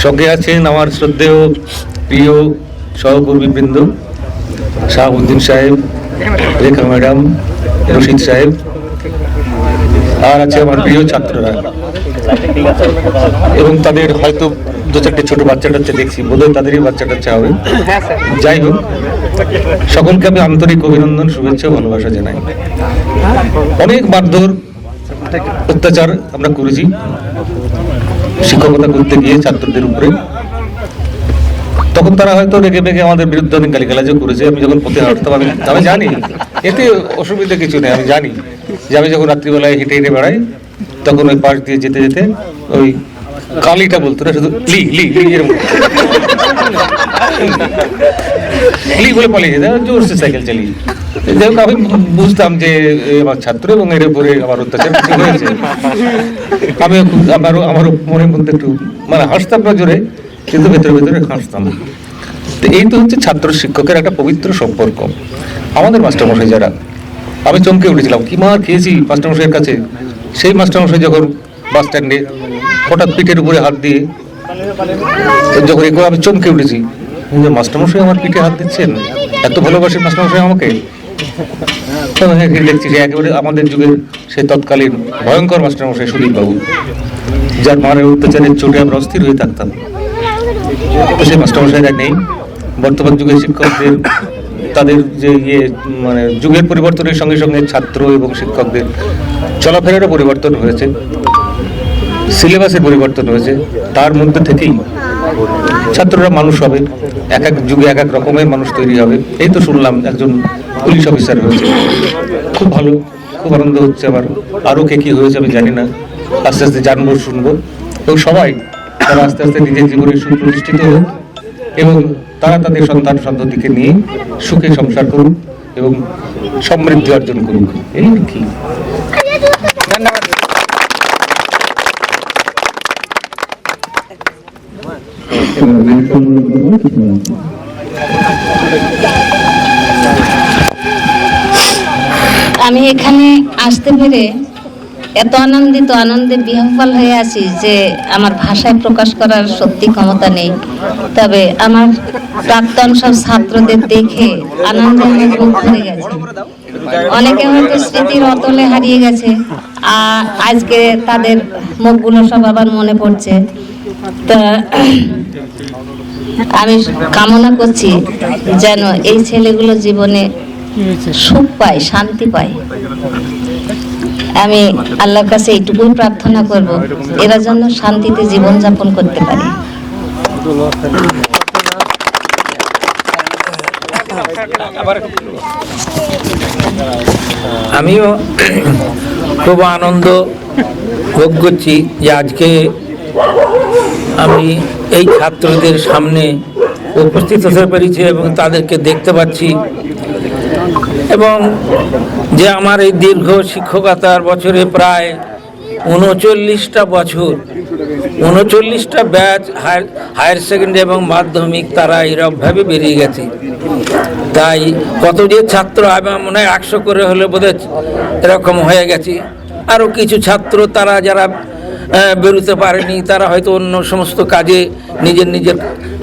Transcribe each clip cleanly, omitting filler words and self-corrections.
সঙ্গে আছেন আমার শ্রদ্ধেয় প্রিয় সহকর্মীবৃন্দ, শাহাবুদ্দিন সাহেব, রেখা ম্যাডাম, রশিদ সাহেব, আর আছে আমার প্রিয় ছাত্ররা এবং তাদের হয়তো দু চারটে ছোট বাচ্চা টাচ্চা দেখছি, বোধহয় তাদেরই বাচ্চা টাচ্চা হবে। যাই হোক, সকলকে আমি আন্তরিক অভিনন্দন, শুভেচ্ছা, ভালোবাসা জানাই। অনেক মারধর অত্যাচার আমরা করেছি শিক্ষকতা করতে গিয়ে ছাত্রদের উপরে। তখন তারা হয়তো রেগে বেগে আমাদের বিরুদ্ধে অনেক গালিগালাজও করেছে। আমি যখন পথে হাঁটতাম আমি জানি এতে অসুবিধা কিছু নেই। আমি জানি যে আমি যখন রাত্রিবেলায় হেঁটে হেঁটে বেড়াই, তখন ওই পাশ দিয়ে যেতে যেতে ওই কালিটা বলতো না, শুধু লি লি লি এরকম লি বলে পালিয়ে যেতে জোরসে সাইকেল চালিয়ে। যাই হোক, আমি বুঝতাম যে আমার ছাত্র এবং এর উপরে আমার অত্যাচার কিছু হয়েছে। আমি আমারও মনের মধ্যে একটু হাসতাম না জোরে, কিন্তু ভেতরে ভেতরে হাসতাম। তো এই তো হচ্ছে ছাত্র শিক্ষকের একটা পবিত্র সম্পর্ক। আমাদের মাস্টারমশাই যারা, আমি চমকে উঠেছিলাম, কি মার খেয়েছি মাস্টারমশাইয়ের কাছে। সেই মাস্টারমশাই যখন বাস স্ট্যান্ডে হঠাৎ পিঠের উপরে হাত দিয়ে যখন এগুলো, আমি চমকে উঠেছি, মাস্টারমশাই আমার পিঠে হাত দিচ্ছেন, এত ভালোবাসেন মাস্টারমশাই আমাকে। দেখছি যে একেবারে আমাদের যুগের সে তৎকালীন ভয়ঙ্কর মাস্টারমশাই সুদীপ বাবু, যার মানের অত্যাচারের চোটে আমরা অস্থির হয়ে থাকতাম। তো সেই মাস্টারমশাইরা নেই। বর্তমান যুগের শিক্ষকদের তাদের যে যুগের পরিবর্তনের সঙ্গে সঙ্গে ছাত্র এবং শিক্ষকদের চলাফেরারও পরিবর্তন হয়েছে, সিলেবাসের পরিবর্তন হয়েছে। তার মধ্যে থেকেই ছাত্ররা মানুষ হবে, এক এক যুগে এক এক রকমের মানুষ তৈরি হবে। এই তো শুনলাম একজন পুলিশ অফিসার হয়েছে, খুব ভালো, খুব আনন্দ হচ্ছে। আবার আরও কে কী হয়েছে আমি জানি না, আস্তে আস্তে জানবো, শুনবো। এবং সবাই তারা আস্তে আস্তে নিজের জীবনে সুপ্রতিষ্ঠিত হোক এবং তারা তাদের সন্তান সন্ততিকে নিয়ে সুখে সংসার করুক এবং সমৃদ্ধি অর্জন করুক। এই কি আমি এখানে আসতে পেরে এত আনন্দে বিহ্বল হয়ে আছি যে আমার ভাষায় প্রকাশ করার সত্যি ক্ষমতা নেই। তবে আমার প্রাক্তন সব ছাত্রদের দেখে আনন্দে আমার মুখ ভরে গেছে। অনেকে হয়তো স্মৃতির অতলে হারিয়ে গেছে, আর আজকে তাদের মুখগুলো সব আবার মনে পড়ছে। তা আমি কামনা করছি যেন এই ছেলেগুলো জীবনে সুখ পায়, শান্তি পায়। আমি আল্লাহর কাছে এইটুকুই প্রার্থনা করব, এরা যেন শান্তিতে জীবনযাপন করতে পারে। আমিও খুব আনন্দ ভোগ করছি যে আজকে আমি এই ছাত্রদের সামনে উপস্থিত হতে পেরেছি এবং তাদেরকে দেখতে পাচ্ছি, এবং যে আমার এই দীর্ঘ শিক্ষকতার বছরে প্রায় 39টা বছর, 39টা ব্যাচ হায়ার সেকেন্ডারি এবং মাধ্যমিক তারা এরকমভাবে বেরিয়ে গেছে। তাই কত যে ছাত্র, আমি মনে হয় 100 করে হলে বোধহয় এরকম হয়ে গেছে। আরও কিছু ছাত্র তারা যারা বেরোতে পারেনি, তারা হয়তো অন্য সমস্ত কাজে নিজের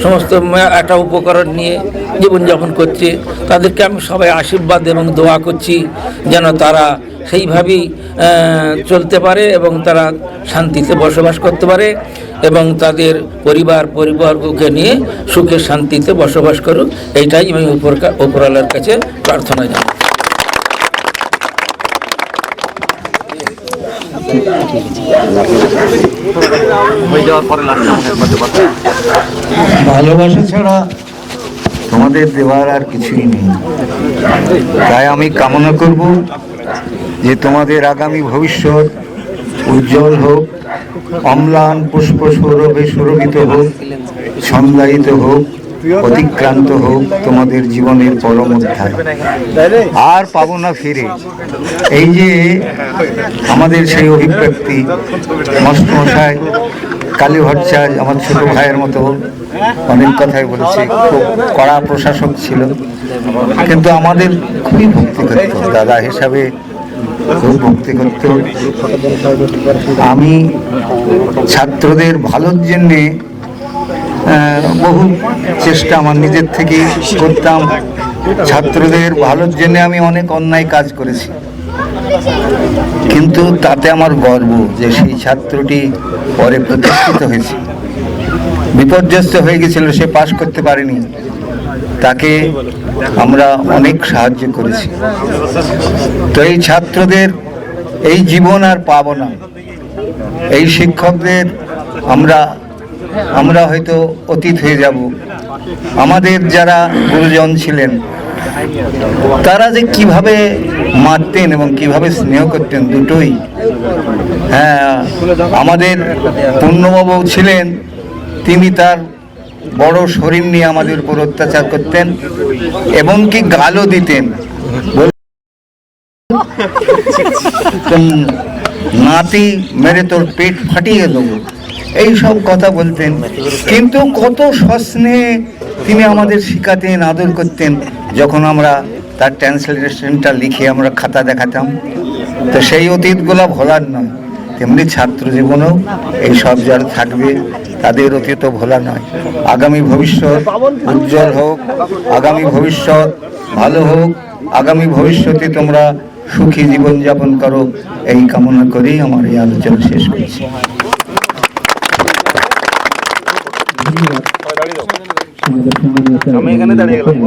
সমস্ত একটা উপকরণ নিয়ে জীবনযাপন করছে। তাদেরকে আমি সবাই আশীর্বাদ এবং দোয়া করছি যেন তারা সেইভাবেই চলতে পারে এবং তারা শান্তিতে বসবাস করতে পারে এবং তাদের পরিবারকে নিয়ে সুখে শান্তিতে বসবাস করুক। এইটাই আমি উপরওয়ালার কাছে প্রার্থনা জানাই। ভালোবাসা ছাড়া তোমাদের দেওয়ার আর কিছুই নেই। তাই আমি কামনা করব যে তোমাদের আগামী ভবিষ্যৎ উজ্জ্বল হোক, অম্লান পুষ্প সৌরভে সুরভিত হোক, ছন্দায়িত হোক, অতিক্রান্ত হোক তোমাদের জীবনের পরম অধ্যায়। আর পাবো না ফিরে। এই যে আমাদের সেই অভিব্যক্তি, মাস্টারমশাই কালী ভট্টাচার্য আমার ছোট ভাইয়ের মতো অনেক কথাই বলেছে, খুব কড়া প্রশাসক ছিল, কিন্তু আমাদের খুবই ভক্তি করত, দাদা হিসাবে খুব ভক্তি করত। আমি ছাত্রদের ভালোর জন্যে বহু চেষ্টা আমার নিজের থেকে করতাম। ছাত্রদের ভালোর জন্য আমি অনেক অন্যায় কাজ করেছি, কিন্তু তাতে আমার গর্ব যে সেই ছাত্রটি পরে প্রতিষ্ঠিত হয়েছে। বিপর্যস্ত হয়ে গেছিল, সে পাশ করতে পারেনি, তাকে আমরা অনেক সাহায্য করেছি। তো এই ছাত্রদের এই জীবন আর পাবো না। এই শিক্ষকদের আমরা হয়তো অতীত হয়ে যাব। আমাদের যারা গুরুজন ছিলেন তারা যে কিভাবে মারতেন এবং কিভাবে স্নেহ করতেন দুটোই। হ্যাঁ, আমাদের পূর্ণবাবু ছিলেন, তিনি তার বড় শরীর নিয়ে আমাদের উপর অত্যাচার করতেন এবং কি গালও দিতেন, নাতি মেরে তোর পেট ফাটিয়ে দেবো, এই সব কথা বলতেন। কিন্তু কত সস্নেহে তিনি আমাদের শেখাতেন, আদর করতেন। যখন আমরা তার ট্রান্সলেশনটা লিখে আমরা খাতা দেখাতাম, তো সেই অতীতগুলো ভোলার নয়। তেমনি ছাত্র জীবনেও এই সব যারা থাকবে তাদের অতীত ভোলা নয়। আগামী ভবিষ্যৎ উজ্জ্বল হোক, আগামী ভবিষ্যৎ ভালো হোক, আগামী ভবিষ্যতে তোমরা সুখী জীবনযাপন করো, এই কামনা করেই আমার এই আলোচনা শেষ করছি। আমি এখানে দাঁড়িয়ে গেলাম।